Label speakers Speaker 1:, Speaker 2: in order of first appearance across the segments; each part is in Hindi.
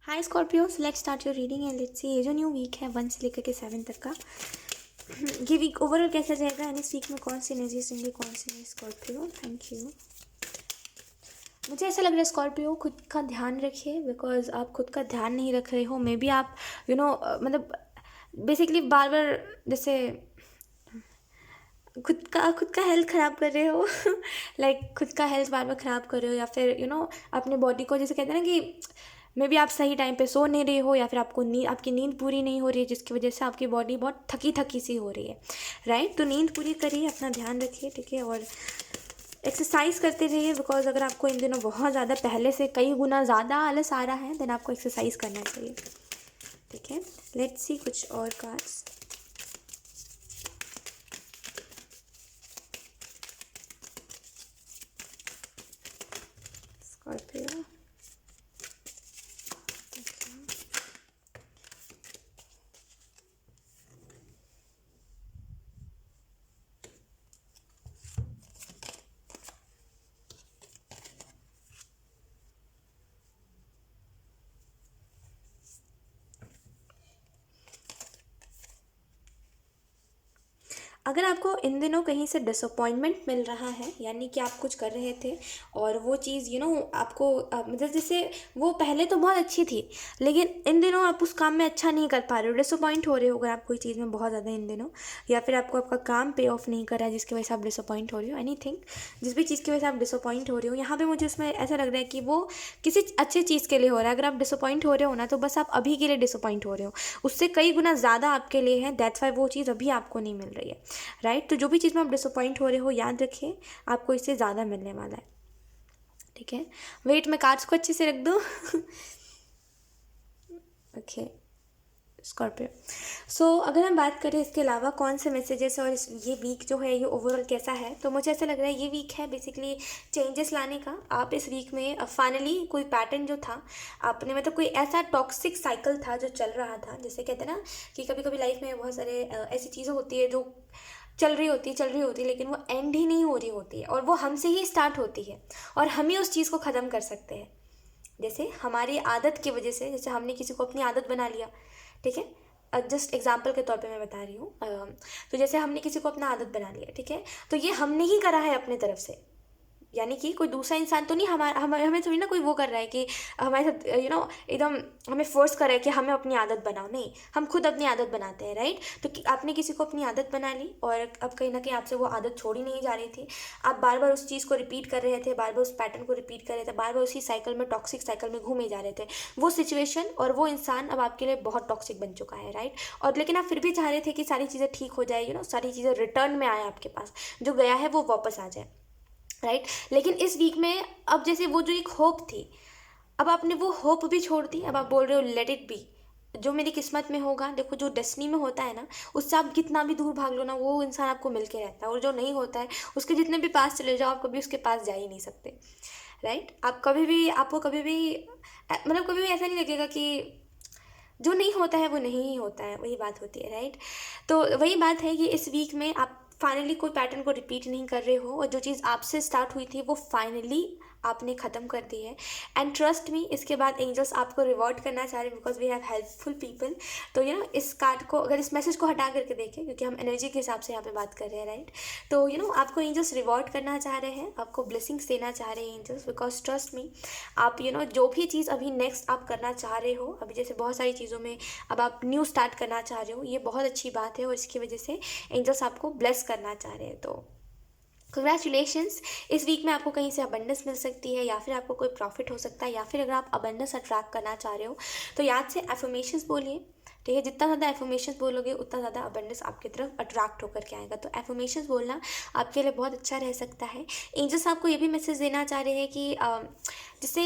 Speaker 1: Hi Scorpios, let's start your reading and let's see ये जो न्यू वीक है 1 से लेकर के 7 तक का ये वीक ओवरऑल कैसा जाएगा एंड इस वीक में कौन सी एनर्जीज होंगी, कौन सी नहीं। Scorpio, thank you. मुझे ऐसा लग रहा है स्कॉर्पियो खुद का ध्यान रखिए, बिकॉज आप खुद का ध्यान नहीं रख रहे हो। मे बी आप मतलब बेसिकली बार बार जैसे खुद का हेल्थ ख़राब कर रहे हो लाइक खुद का हेल्थ बार बार ख़राब कर रहे हो, या फिर अपने बॉडी को जैसे कहते हैं ना कि मे बी आप सही टाइम पे सो नहीं रहे हो, या फिर आपकी नींद पूरी नहीं हो रही है, जिसकी वजह से आपकी बॉडी बहुत थकी थकी सी हो रही है। राइट, तो नींद पूरी करिए, अपना ध्यान रखिए, ठीक है। और एक्सरसाइज करते रहिए, बिकॉज अगर आपको इन दिनों बहुत ज़्यादा पहले से कई गुना ज़्यादा आलस आ रहा है देन आपको एक्सरसाइज करना चाहिए, ठीक है। लेट्स सी कुछ और कार्ड्स। स्कॉर्पियो, अगर आपको इन दिनों कहीं से डिसअपॉइंटमेंट मिल रहा है, यानी कि आप कुछ कर रहे थे और वो चीज़ आपको मतलब जैसे वो पहले तो बहुत अच्छी थी, लेकिन इन दिनों आप उस काम में अच्छा नहीं कर पा रहे हो, डिसअपॉइंट हो रहे हो अगर आप कोई चीज़ में बहुत ज़्यादा इन दिनों, या फिर आपको आपका काम पे ऑफ नहीं कर रहा है जिसकी वजह से आप डिसअपॉइंट हो रहे हो, एनीथिंग जिस भी चीज़ की वजह से आप डिसअपॉइंट हो रहे हो, यहाँ पे मुझे उसमें ऐसा लग रहा है कि वो किसी अच्छी चीज़ के लिए हो रहा है। अगर आप डिसअपॉइंट हो रहे हो ना, तो बस आप अभी के लिए डिसअपॉइंट हो रहे हो, उससे कई गुना ज़्यादा आपके लिए है, दैट्स वाई वो चीज़ अभी आपको नहीं मिल रही है। राइट, तो जो भी चीज़ में आप डिसअपॉइंट हो रहे हो, याद रखिए आपको इससे ज़्यादा मिलने वाला है, ठीक है। वेट, मैं कार्ड्स को अच्छे से रख दूँ ओके स्कॉर्पियो। सो अगर हम बात करें इसके अलावा कौन से मैसेजेस और ये वीक जो है ये ओवरऑल कैसा है, तो मुझे ऐसा लग रहा है ये वीक है बेसिकली चेंजेस लाने का। आप इस वीक में फाइनली कोई पैटर्न जो था आपने, मतलब कोई ऐसा टॉक्सिक साइकिल था जो चल रहा था, जैसे कहते हैं ना कि कभी कभी लाइफ में बहुत सारे ऐसी चीज़ें होती है जो चल रही होती है लेकिन वो एंड ही नहीं हो रही होती है, और वो हमसे ही स्टार्ट होती है और हम ही उस चीज़ को ख़त्म कर सकते हैं। जैसे हमारी आदत की वजह से, जैसे हमने किसी को अपनी आदत बना लिया, ठीक है, जस्ट एग्जाम्पल के तौर पे मैं बता रही हूँ। तो जैसे हमने किसी को अपना आदत बना लिया, ठीक है, तो ये हमने ही करा है अपने तरफ से, यानी कि कोई दूसरा इंसान तो नहीं, हमारा हमें थोड़ी ना कोई वो कर रहा है कि हमारे साथ एकदम हमें फोर्स कर रहा है कि हमें अपनी आदत बनाओ, नहीं, हम खुद अपनी आदत बनाते हैं। राइट, तो आपने किसी को अपनी आदत बना ली और अब कहीं ना कहीं आपसे वो आदत छोड़ी नहीं जा रही थी, आप बार बार उस चीज़ को रिपीट कर रहे थे, बार बार उस पैटर्न को रिपीट कर रहे थे, बार बार उसी साइकिल में, टॉक्सिक साइकिल में घूमे जा रहे थे। वो सिचुएशन और वो इंसान अब आपके लिए बहुत टॉक्सिक बन चुका है। राइट, और लेकिन आप फिर भी चाह रहे थे कि सारी चीज़ें ठीक हो जाए, सारी चीज़ें रिटर्न में आए आपके पास, जो गया है वो वापस आ जाए। राइट, लेकिन इस वीक में अब जैसे वो जो एक होप थी, अब आपने वो होप भी छोड़ दी। अब आप बोल रहे हो लेट इट बी, जो मेरी किस्मत में होगा, देखो जो डेस्टिनी में होता है ना, उससे आप कितना भी दूर भाग लो ना, वो इंसान आपको मिल के रहता है, और जो नहीं होता है उसके जितने भी पास चले जाओ, आप कभी उसके पास जा ही नहीं सकते। राइट, आप कभी भी, आपको कभी भी मतलब कभी भी ऐसा नहीं लगेगा कि जो नहीं होता है वो नहीं ही होता है, वही बात होती है। राइट, तो वही बात है कि इस वीक में आप फाइनली कोई पैटर्न को रिपीट नहीं कर रहे हो, और जो चीज़ आपसे स्टार्ट हुई थी वो फाइनली आपने ख़त्म कर दी है। एंड ट्रस्ट मी, इसके बाद एंजल्स आपको रिवॉर्ड करना चाह रहे हैं, because we have helpful people. तो इस कार्ड को, अगर इस मैसेज को हटा करके देखें, क्योंकि हम एनर्जी के हिसाब से यहाँ पे बात कर रहे हैं। राइट, तो आपको एंजल्स रिवॉर्ड करना चाह रहे हैं, आपको ब्लेसिंग्स देना चाह रहे हैं एंजल्स, बिकॉज ट्रस्ट मी, आप जो भी चीज़ अभी नेक्स्ट आप करना चाह रहे हो, अभी जैसे बहुत सारी चीज़ों में अब आप न्यू स्टार्ट करना चाह रहे हो, ये बहुत अच्छी बात है, और इसकी वजह से एंजल्स आपको ब्लेस करना चाह रहे हैं। तो कंग्रेचुलेशंस, इस वीक में आपको कहीं से अबंडेंस मिल सकती है, या फिर आपको कोई प्रॉफिट हो सकता है, या फिर अगर आप अबंडेंस अट्रैक्ट करना चाह रहे हो तो याद से एफर्मेशंस बोलिए, ठीक है। जितना ज़्यादा एफर्मेशंस बोलोगे उतना ज़्यादा अबंडेंस आपकी तरफ अट्रैक्ट होकर के आएगा, तो एफर्मेशंस बोलना आपके लिए बहुत अच्छा रह सकता है। एंजल्स आपको ये भी मैसेज देना चाह रहे हैं कि जैसे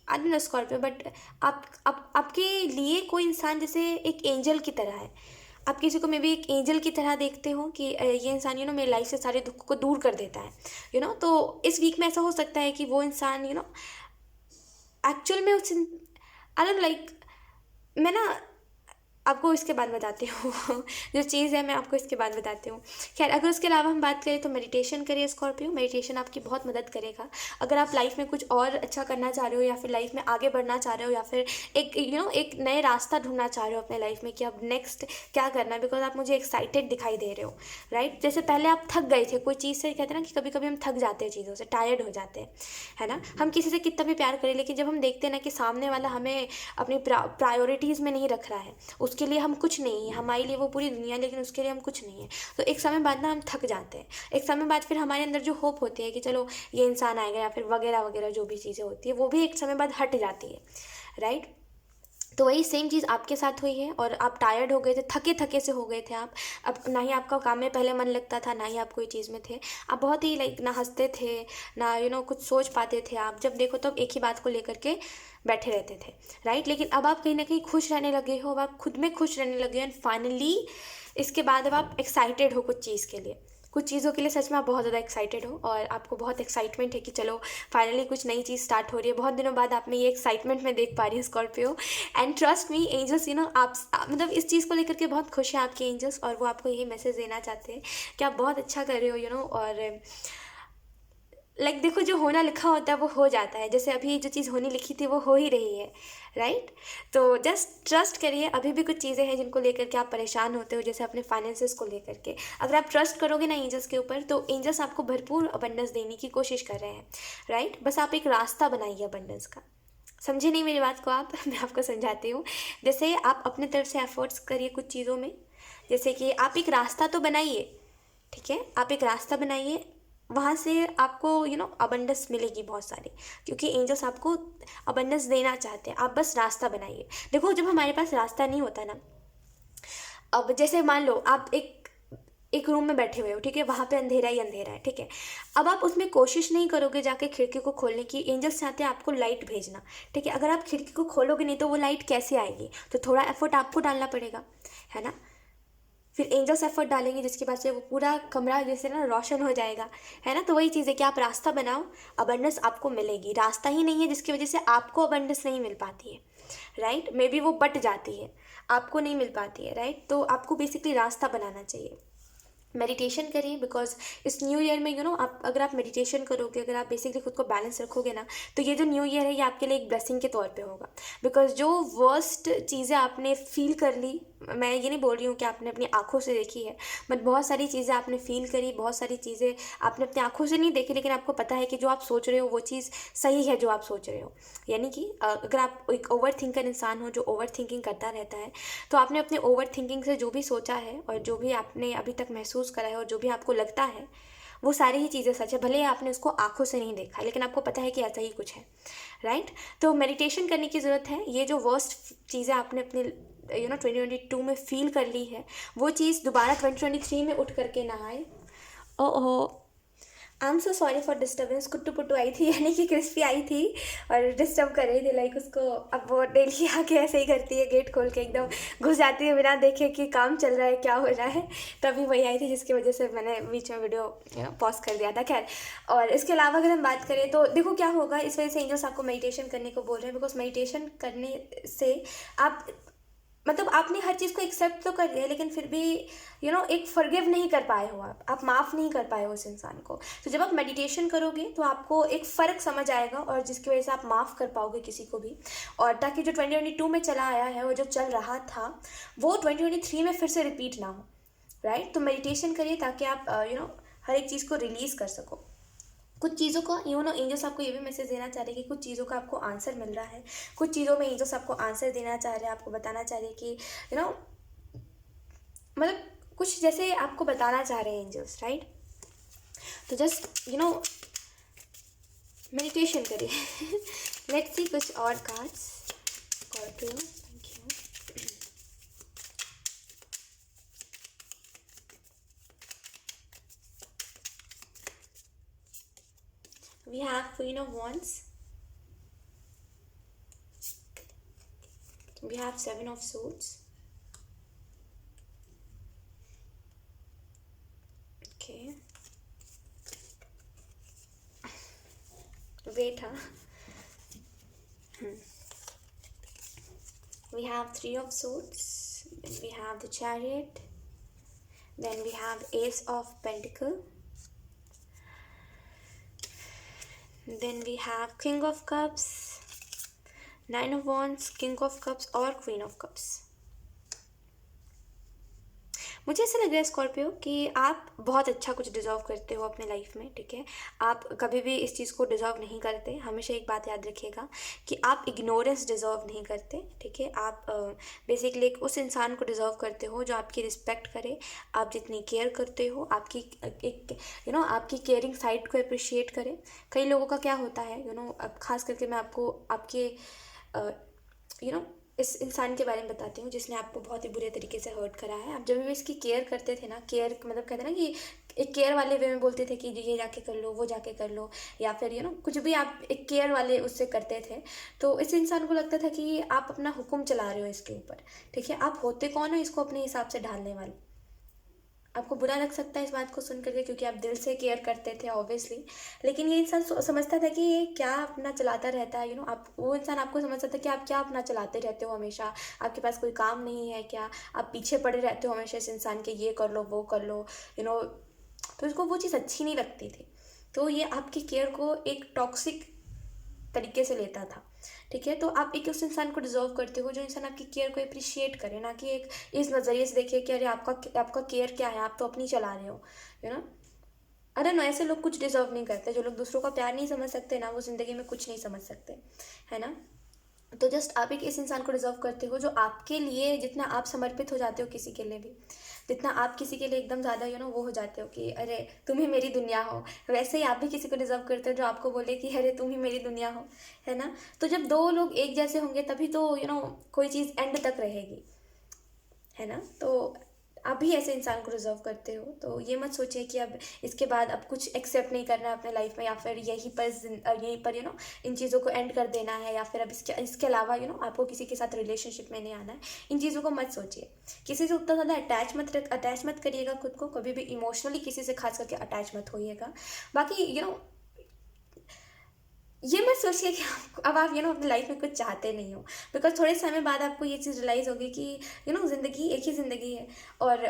Speaker 1: आई डोंट नो स्कॉर्पियो, बट आपके लिए कोई इंसान जैसे एक एंजल की तरह है, आप किसी को मे बी एक एंजल की तरह देखते हो कि ये इंसान मेरी लाइफ से सारे दुख को दूर कर देता है, तो इस वीक में ऐसा हो सकता है कि वो इंसान एक्चुअल में उस आई डोंट लाइक, मैं ना आपको इसके बाद बताती हूँ जो चीज़ है मैं आपको इसके बाद बताती हूँ। खैर, अगर उसके अलावा हम बात करें तो मेडिटेशन करिए स्कॉर्पियो। मेडिटेशन आपकी बहुत मदद करेगा। अगर आप लाइफ में कुछ और अच्छा करना चाह रहे हो, या फिर लाइफ में आगे बढ़ना चाह रहे हो, या फिर एक एक नए रास्ता ढूंढना चाह रहे हो अपने लाइफ में कि अब नेक्स्ट क्या करना है, बिकॉज आप मुझे एक्साइटेड दिखाई दे रहे हो, राइट। जैसे पहले आप थक गए थे कोई चीज़ से, कहते हैं ना कि कभी कभी हम थक जाते हैं चीज़ों से, टायर्ड हो जाते हैं, है ना। हम किसी से कितना भी प्यार करें, लेकिन जब हम देखते हैं ना कि सामने वाला हमें अपनी प्रायोरिटीज़ में नहीं रख रहा है, उसके लिए हम कुछ नहीं है, हमारे लिए वो पूरी दुनिया, लेकिन उसके लिए हम कुछ नहीं है, तो एक समय बाद ना हम थक जाते हैं। एक समय बाद फिर हमारे अंदर जो होप होती है कि चलो ये इंसान आएगा, या फिर वगैरह वगैरह जो भी चीज़ें होती है, वो भी एक समय बाद हट जाती है, राइट। तो वही सेम चीज़ आपके साथ हुई है, और आप टायर्ड हो गए थे, थके थके से हो गए थे आप। अब ना ही आपका काम में पहले मन लगता था, ना ही आप कोई चीज़ में थे। आप बहुत ही लाइक ना हंसते थे, ना कुछ सोच पाते थे। आप जब देखो तो अब एक ही बात को लेकर के बैठे रहते थे, राइट। लेकिन अब आप कहीं ना कहीं खुश रहने लगे हो, अब आप खुद में खुश रहने लगे हो, एंड फाइनली इसके बाद अब आप एक्साइटेड हो कुछ चीज़ के लिए, कुछ चीज़ों के लिए सच में आप बहुत ज़्यादा एक्साइटेड हो, और आपको बहुत एक्साइटमेंट है कि चलो फाइनली कुछ नई चीज़ स्टार्ट हो रही है। बहुत दिनों बाद आप में ये एक्साइटमेंट मैं देख पा रही हूँ Scorpio. And trust me angels, आप मतलब इस चीज़ को लेकर के बहुत खुश हैं आपके एंजल्स, और वो आपको यही मैसेज देना चाहते हैं कि आप बहुत अच्छा कर रहे हो, और लाइक देखो, जो होना लिखा होता है वो हो जाता है। जैसे अभी जो चीज़ होनी लिखी थी वो हो ही रही है, राइट। तो जस्ट ट्रस्ट करिए। अभी भी कुछ चीज़ें हैं जिनको लेकर के आप परेशान होते हो, जैसे अपने फाइनेंसेस को लेकर के। अगर आप ट्रस्ट करोगे ना एंजल्स के ऊपर, तो एंजल्स आपको भरपूर अबंडेंस देने की कोशिश कर रहे हैं, राइट। बस आप एक रास्ता बनाइए अबंडेंस का। समझे नहीं मेरी बात को आप? मैं आपको समझाती हूँ। जैसे आप अपने तरफ से एफर्ट्स करिए कुछ चीज़ों में, जैसे कि आप एक रास्ता तो बनाइए, ठीक है। आप एक रास्ता बनाइए, वहाँ से आपको अबंडेंस मिलेगी बहुत सारी, क्योंकि एंजल्स आपको अबंडेंस देना चाहते हैं। आप बस रास्ता बनाइए। देखो, जब हमारे पास रास्ता नहीं होता ना, अब जैसे मान लो आप एक एक रूम में बैठे हुए हो, ठीक है, वहाँ पे अंधेरा ही अंधेरा है, ठीक है। अब आप उसमें कोशिश नहीं करोगे जाके खिड़की को खोलने की। एंजल्स चाहते हैं आपको लाइट भेजना, ठीक है। अगर आप खिड़की को खोलोगे नहीं तो वो लाइट कैसे आएगी? तो थोड़ा एफर्ट आपको डालना पड़ेगा, है ना। फिर एंजल्स एफर्ट डालेंगे, जिसकी वजह से वो पूरा कमरा जैसे ना रोशन हो जाएगा, है ना। तो वही चीज़ है कि आप रास्ता बनाओ, अबंडेंस आपको मिलेगी। रास्ता ही नहीं है जिसकी वजह से आपको अबंडेंस नहीं मिल पाती है, राइट। मे बी वो बट जाती है, आपको नहीं मिल पाती है, राइट। तो आपको बेसिकली रास्ता बनाना चाहिए। मेडिटेशन करिए, बिकॉज इस न्यू ईयर में आप अगर आप मेडिटेशन करोगे, अगर आप बेसिकली खुद को बैलेंस रखोगे ना, तो ये जो न्यू ईयर है ये आपके लिए एक ब्लेसिंग के तौर पे होगा। बिकॉज जो वर्स्ट चीज़ें आपने फील कर ली, मैं ये नहीं बोल रही हूँ कि आपने अपनी आंखों से देखी है, बट बहुत सारी चीज़ें आपने फील करी, बहुत सारी चीज़ें आपने अपनी आंखों से नहीं देखी, लेकिन आपको पता है कि जो आप सोच रहे हो वो चीज़ सही है जो आप सोच रहे हो। यानी कि अगर आप एक ओवर थिंकर इंसान हो जो ओवर थिंकिंग करता रहता है, तो आपने अपने ओवर थिंकिंग से जो भी सोचा है, और जो भी आपने अभी तक महसूस करा है, और जो भी आपको लगता है, वो सारी ही चीज़ें सच है। भले ही आपने उसको आंखों से नहीं देखा, लेकिन आपको पता है कि ऐसा ही कुछ है, राइट। तो मेडिटेशन करने की ज़रूरत है। ये जो वर्स्ट चीज़ें आपने अपने 2022 में फील कर ली है, वो चीज़ दोबारा 2023 में उठ करके ना आए। Oh, I am so sorry for disturbance. Kuttu Puttu आई थी, यानी कि क्रिस्पी आई थी, और डिस्टर्ब कर रही थी लाइक उसको। अब वो डेली आके ऐसे ही करती है, गेट खोल के एकदम घुस जाती है बिना देखे कि काम चल रहा है क्या हो रहा है। तभी वही आई थी, जिसकी वजह से मैंने बीच में वीडियो पॉज कर दिया था। खैर, और इसके अलावा अगर हम बात करें तो देखो क्या होगा, इस वजह से एंजल्स आपको मेडिटेशन करने को बोल रहे हैं, बिकॉज मेडिटेशन करने से आप मतलब आपने हर चीज़ को एक्सेप्ट तो कर लिया, लेकिन फिर भी एक फॉरगिव नहीं कर पाए हो, आप माफ़ नहीं कर पाए हो उस इंसान को। तो जब आप मेडिटेशन करोगे तो आपको एक फ़र्क समझ आएगा, और जिसकी वजह से आप माफ़ कर पाओगे किसी को भी, और ताकि जो 2022 में चला आया है और जो चल रहा था वो 2023 में फिर से रिपीट ना हो, राइट। तो मेडिटेशन करिए ताकि आप हर एक चीज़ को रिलीज़ कर सको। कुछ चीज़ों का एंजल्स आपको ये भी मैसेज देना चाह रहे हैं कि कुछ चीज़ों का आपको आंसर मिल रहा है, कुछ चीज़ों में एंजल्स आपको आंसर देना चाह रहे हैं, आपको बताना चाह रहे हैं कि मतलब कुछ जैसे आपको बताना चाह रहे हैं एंजल्स, राइट। तो जस्ट मेडिटेशन करिए। लेट्स सी कुछ और cards. Scorpio, thank you. We have Queen of Wands. We have Seven of Swords. Okay. Wait, huh? We have Three of Swords. then we have the Chariot, then we have Ace of Pentacle, then we have King of Cups, Nine of Wands, King of Cups और Queen of Cups. मुझे ऐसा लग रहा है स्कॉर्पियो कि आप बहुत अच्छा कुछ डिज़र्व करते हो अपने लाइफ में, ठीक है। आप कभी भी इस चीज़ को डिज़र्व नहीं करते। हमेशा एक बात याद रखिएगा कि आप इग्नोरेंस डिज़र्व नहीं करते, ठीक है। आप बेसिकली उस इंसान को डिज़र्व करते हो जो आपकी रिस्पेक्ट करे, आप जितनी केयर करते हो, आपकी एक आपकी केयरिंग साइड को अप्रिशिएट करे। कई लोगों का क्या होता है अब ख़ास करके मैं आपको आपके इस इंसान के बारे में बताती हूँ जिसने आपको बहुत ही बुरे तरीके से हर्ट करा है। आप जब भी इसकी केयर करते थे ना, केयर मतलब कहते हैं ना कि एक केयर वाले वे में बोलते थे कि ये जाके कर लो, वो जाके कर लो, या फिर कुछ भी आप एक केयर वाले उससे करते थे, तो इस इंसान को लगता था कि आप अपना हुक्म चला रहे हो इसके ऊपर, ठीक है। आप होते कौन हो इसको अपने हिसाब से ढालने वाले। आपको बुरा लग सकता है इस बात को सुन करके क्योंकि आप दिल से केयर करते थे ऑब्वियसली, लेकिन ये इंसान समझता था कि ये क्या अपना चलाता रहता है। आप वो इंसान आपको समझता था कि आप क्या अपना चलाते रहते हो हमेशा, आपके पास कोई काम नहीं है क्या, आप पीछे पड़े रहते हो हमेशा इस इंसान के, ये कर लो वो कर लो तो उसको वो चीज़ अच्छी नहीं लगती थी। तो ये आपकी केयर को एक टॉक्सिक तरीके से लेता था, ठीक है। तो आप एक उस इंसान को डिजर्व करते हो जो इंसान आपकी केयर को अप्रिशिएट करे, ना कि एक इस नज़रिए से देखे कि अरे आपका केयर क्या है, आप तो अपनी चला रहे हो अरे नो। ऐसे लोग कुछ डिजर्व नहीं करते। जो लोग दूसरों का प्यार नहीं समझ सकते ना, वो ज़िंदगी में कुछ नहीं समझ सकते, है ना। तो जस्ट आप एक इस इंसान को डिजर्व करते हो जो आपके लिए जितना आप समर्पित हो जाते हो किसी के लिए भी, जितना आप किसी के लिए एकदम ज़्यादा वो हो जाते हो कि अरे तुम ही मेरी दुनिया हो, वैसे ही आप भी किसी को डिजर्व करते हो जो आपको बोले कि अरे तुम ही मेरी दुनिया हो, है ना। तो जब दो लोग एक जैसे होंगे तभी तो कोई चीज़ एंड तक रहेगी, है ना। तो आप भी ऐसे इंसान को डिजर्व करते हो। तो ये मत सोचिए कि अब इसके बाद अब कुछ एक्सेप्ट नहीं करना है अपने लाइफ में, या फिर यहीं पर इन चीज़ों को एंड कर देना है, या फिर अब इसके अलावा आपको किसी के साथ रिलेशनशिप में नहीं आना है। इन चीज़ों को मत सोचिए। किसी से उतना ज़्यादा अटैच मत करिएगा खुद को, कभी भी इमोशनली किसी से खास करके अटैच मत होइएगा। बाकी ये मत सोचिए कि अब आप अपनी लाइफ में कुछ चाहते नहीं हो, बिकॉज थोड़े समय बाद आपको ये चीज़ रियलाइज़ होगी कि ज़िंदगी एक ही ज़िंदगी है, और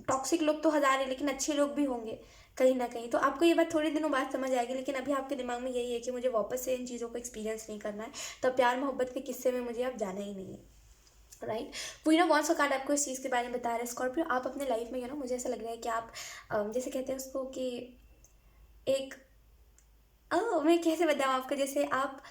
Speaker 1: टॉक्सिक लोग तो हज़ार है लेकिन अच्छे लोग भी होंगे कहीं ना कहीं। तो आपको ये बात थोड़े दिनों बाद समझ आएगी, लेकिन अभी आपके दिमाग में यही है कि मुझे वापस से इन चीज़ों को एक्सपीरियंस नहीं करना है, तो प्यार मोहब्बत के किस्से में मुझे अब जाना ही नहीं है, राइट। क्वीन ऑफ वॉन्ड्स का कार्ड आपको इस चीज़ के बारे में बता रहा है स्कॉर्पियो। आप अपने लाइफ में मुझे ऐसा लग रहा है कि आप जैसे कहते हैं उसको कि एक मैं कैसे बताऊँ आपको, जैसे आप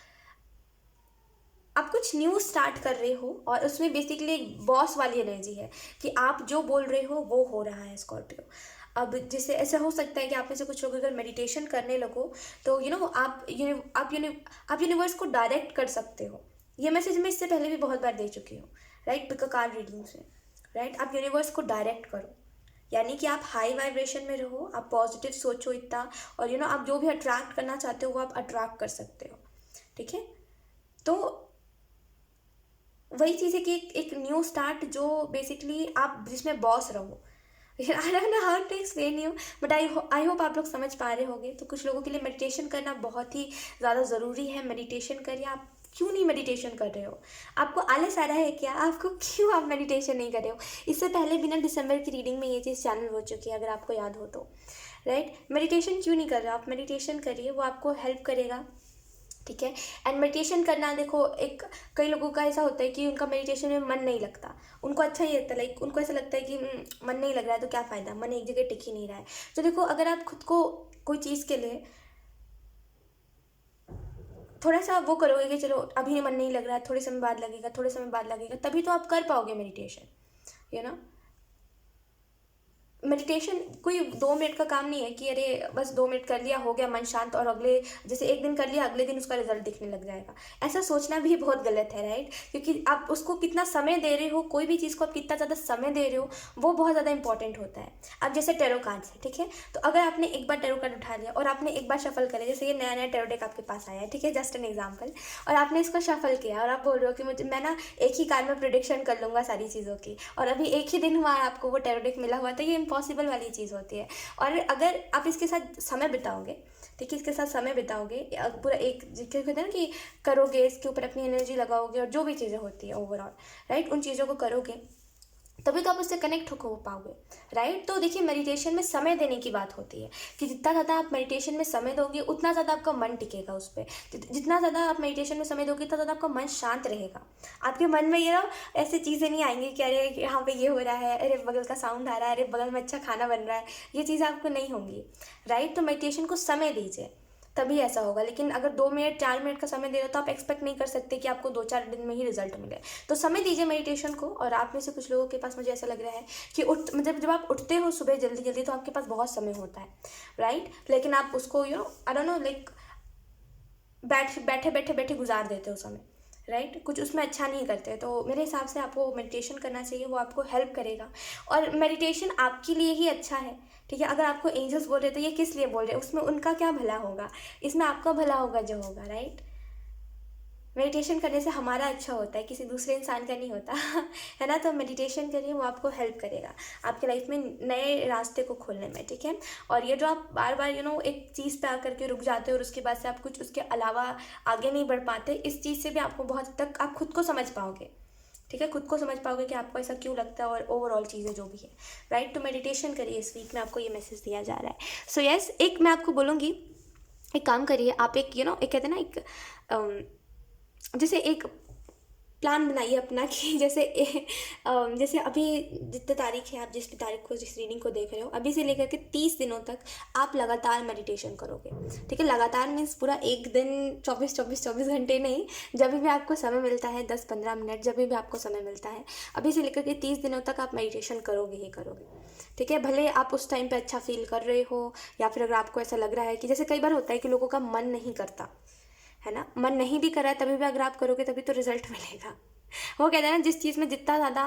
Speaker 1: कुछ न्यू स्टार्ट कर रहे हो और उसमें बेसिकली एक बॉस वाली एनर्जी है कि आप जो बोल रहे हो वो हो रहा है स्कॉर्पियो। अब जैसे ऐसा हो सकता है कि आप में से कुछ लोग अगर मेडिटेशन करने लगो तो आप यूनिवर्स को डायरेक्ट कर सकते हो। ये मैसेज मैं इससे पहले भी बहुत बार दे चुकी हूँ, right, pick a card reading से, राइट। आप यूनिवर्स को डायरेक्ट करो, यानी कि आप हाई वाइब्रेशन में रहो, आप पॉजिटिव सोचो इतना, और आप जो भी अट्रैक्ट करना चाहते हो वो आप अट्रैक्ट कर सकते हो, ठीक है। तो वही चीज़ है कि एक न्यू स्टार्ट जो बेसिकली आप जिसमें बॉस रहो। I don't know how to explain you, but I hope आप लोग समझ पा रहे होंगे। तो कुछ लोगों के लिए मेडिटेशन करना बहुत ही ज़्यादा ज़रूरी है। मेडिटेशन करिए। आप क्यों नहीं मेडिटेशन कर रहे हो? आपको आलस आ रहा है क्या? आपको क्यों आप मेडिटेशन नहीं कर रहे हो? इससे पहले भी ना दिसंबर की रीडिंग में ये चीज़ चैनल हो चुकी है, अगर आपको याद हो तो, राइट। मेडिटेशन क्यों नहीं कर रहे हो? आप मेडिटेशन करिए, वो आपको हेल्प करेगा, ठीक है। एंड मेडिटेशन करना, देखो एक कई लोगों का ऐसा होता है कि उनका मेडिटेशन में मन नहीं लगता, उनको अच्छा ही लगता है, लाइक उनको ऐसा लगता है कि मन नहीं लग रहा है तो क्या फ़ायदा, मन एक जगह टिक ही नहीं रहा है। तो देखो, अगर आप खुद को कोई चीज़ के लिए थोड़ा सा वो करोगे कि चलो अभी मन नहीं लग रहा है, थोड़े समय बाद लगेगा, थोड़े समय बाद लगेगा, तभी तो आप कर पाओगे मेडिटेशन, मेडिटेशन कोई 2 मिनट का काम नहीं है कि अरे बस 2 मिनट कर लिया हो गया मन शांत, और अगले जैसे एक दिन कर लिया अगले दिन उसका रिजल्ट दिखने लग जाएगा। ऐसा सोचना भी बहुत गलत है, राइट। क्योंकि आप उसको कितना समय दे रहे हो, कोई भी चीज़ को आप कितना ज़्यादा समय दे रहे हो, वो बहुत ज़्यादा इंपॉर्टेंट होता है। अब जैसे टेरो कार्ड्स है, ठीक है। तो अगर आपने एक बार टेरो कार्ड उठा लिया और आपने एक बार शफल करे, जैसे ये नया नया टेरो डेक आपके पास आया है, ठीक है, जस्ट एन एग्जाम्पल, और आपने इसको शफल किया और आप बोल रहे हो कि मुझे मैं ना एक ही कार्ड में प्रिडिक्शन कर लूँगा सारी चीज़ों की, और अभी एक ही दिन हुआ आपको वो टेरो डेक मिला हुआ, तो ये इम्पॉसिबल वाली चीज़ होती है। और अगर आप इसके साथ समय बिताओगे, ठीक है, इसके साथ समय बिताओगे पूरा एक जिक्र कहते हैं ना कि करोगे, इसके ऊपर अपनी एनर्जी लगाओगे और जो भी चीज़ें होती है ओवरऑल, राइट, उन चीज़ों को करोगे, तभी तो आप उससे कनेक्ट हो पाओगे, राइट। तो देखिए मेडिटेशन में समय देने की बात होती है कि जितना ज़्यादा आप मेडिटेशन में समय दोगे उतना ज़्यादा आपका मन टिकेगा उस पर। जितना ज़्यादा आप मेडिटेशन में समय दोगे उतना ज़्यादा आपका मन शांत रहेगा। आपके मन में ये ना ऐसी चीज़ें नहीं आएंगी कि अरे यहाँ पे ये हो रहा है, अरे बगल का साउंड आ रहा है, अरे बगल में अच्छा खाना बन रहा है, ये चीज़ें आपको नहीं होंगी, राइट। तो मेडिटेशन को समय दीजिए, तभी ऐसा होगा। लेकिन अगर 2 मिनट 4 मिनट का समय दे रहे हो तो आप एक्सपेक्ट नहीं कर सकते कि आपको 2-4 दिन में ही रिजल्ट मिले। तो समय दीजिए मेडिटेशन को। और आप में से कुछ लोगों के पास मुझे ऐसा लग रहा है कि मतलब जब आप उठते हो सुबह जल्दी जल्दी तो आपके पास बहुत समय होता है, राइट। लेकिन आप उसको आई डोंट नो लाइक बैठे बैठे बैठे गुजार देते हो समय, राइट। कुछ उसमें अच्छा नहीं करते। तो मेरे हिसाब से आपको मेडिटेशन करना चाहिए, वो आपको हेल्प करेगा। और मेडिटेशन आपके लिए ही अच्छा है, ठीक है। अगर आपको एंजल्स बोल रहे तो ये किस लिए बोल रहे हैं, उसमें उनका क्या भला होगा, इसमें आपका भला होगा जो होगा, राइट। मेडिटेशन करने से हमारा अच्छा होता है, किसी दूसरे इंसान का नहीं होता है ना। तो मेडिटेशन करिए, वो आपको हेल्प करेगा आपके लाइफ में नए रास्ते को खोलने में, ठीक है। और ये जो आप बार बार एक चीज़ पे आकर के रुक जाते हो और उसके बाद से आप कुछ उसके अलावा आगे नहीं बढ़ पाते, इस चीज़ से भी आपको बहुत हद तक आप खुद को समझ पाओगे, ठीक है। खुद को समझ पाओगे कि आपको ऐसा क्यों लगता है और ओवरऑल चीज़ें जो भी है, राइट। तो मेडिटेशन करिए, इस वीक में आपको ये मैसेज दिया जा रहा है। सो यस, एक मैं आपको बोलूँगी, एक काम करिए आप, एक एक कहते हैं ना, जैसे एक प्लान बनाइए अपना कि जैसे अभी जितने तारीख है, आप जिस भी तारीख को जिस रीडिंग को देख रहे हो, अभी से लेकर के 30 दिनों तक आप लगातार मेडिटेशन करोगे, ठीक है। लगातार मीन्स पूरा एक दिन 24 घंटे नहीं, जब भी आपको समय मिलता है 10-15 मिनट, जब भी आपको समय मिलता है, अभी से लेकर के 30 दिनों तक आप मेडिटेशन करोगे ही करोगे, ठीक है। भले आप उस टाइम पे अच्छा फील कर रहे हो, या फिर अगर आपको ऐसा लग रहा है कि जैसे कई बार होता है कि लोगों का मन नहीं करता है ना, मन नहीं भी कर रहा है, तभी भी अगर आप करोगे तभी तो रिजल्ट मिलेगा। वो कहते हैं ना, जिस चीज़ में जितना ज़्यादा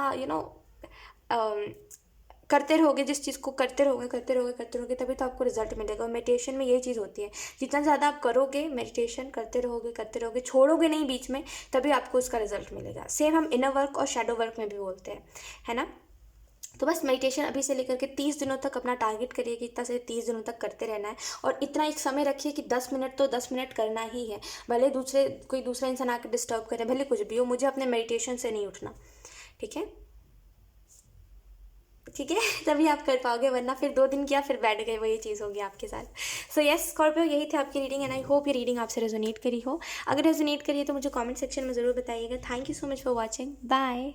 Speaker 1: करते रहोगे, जिस चीज़ को करते रहोगे तभी तो आपको रिजल्ट मिलेगा। और मेडिटेशन में यही चीज़ होती है, जितना ज़्यादा आप करोगे मेडिटेशन, करते रहोगे, छोड़ोगे नहीं बीच में, तभी आपको उसका रिजल्ट मिलेगा। सेम हम इनर वर्क और शैडो वर्क में भी बोलते हैं, है ना। तो बस मेडिटेशन अभी से लेकर के 30 दिनों तक अपना टारगेट करिए कि इतना से 30 दिनों तक करते रहना है। और इतना एक समय रखिए कि 10 मिनट तो 10 मिनट करना ही है, भले कोई दूसरा इंसान आकर डिस्टर्ब करे, भले कुछ भी हो, मुझे अपने मेडिटेशन से नहीं उठना, ठीक है, ठीक है। तभी आप कर पाओगे, वरना फिर 2 दिन किया फिर बैठ गए, वही चीज़ होगी आपके साथ। सो यस स्कॉर्पियो, यही थी आपकी रीडिंग, एंड आई होप ये रीडिंग आपसे रेजोनेट करी हो। अगर रेजोनेट करी है तो मुझे कमेंट सेक्शन में ज़रूर बताइएगा। Thank you so much for watching, bye.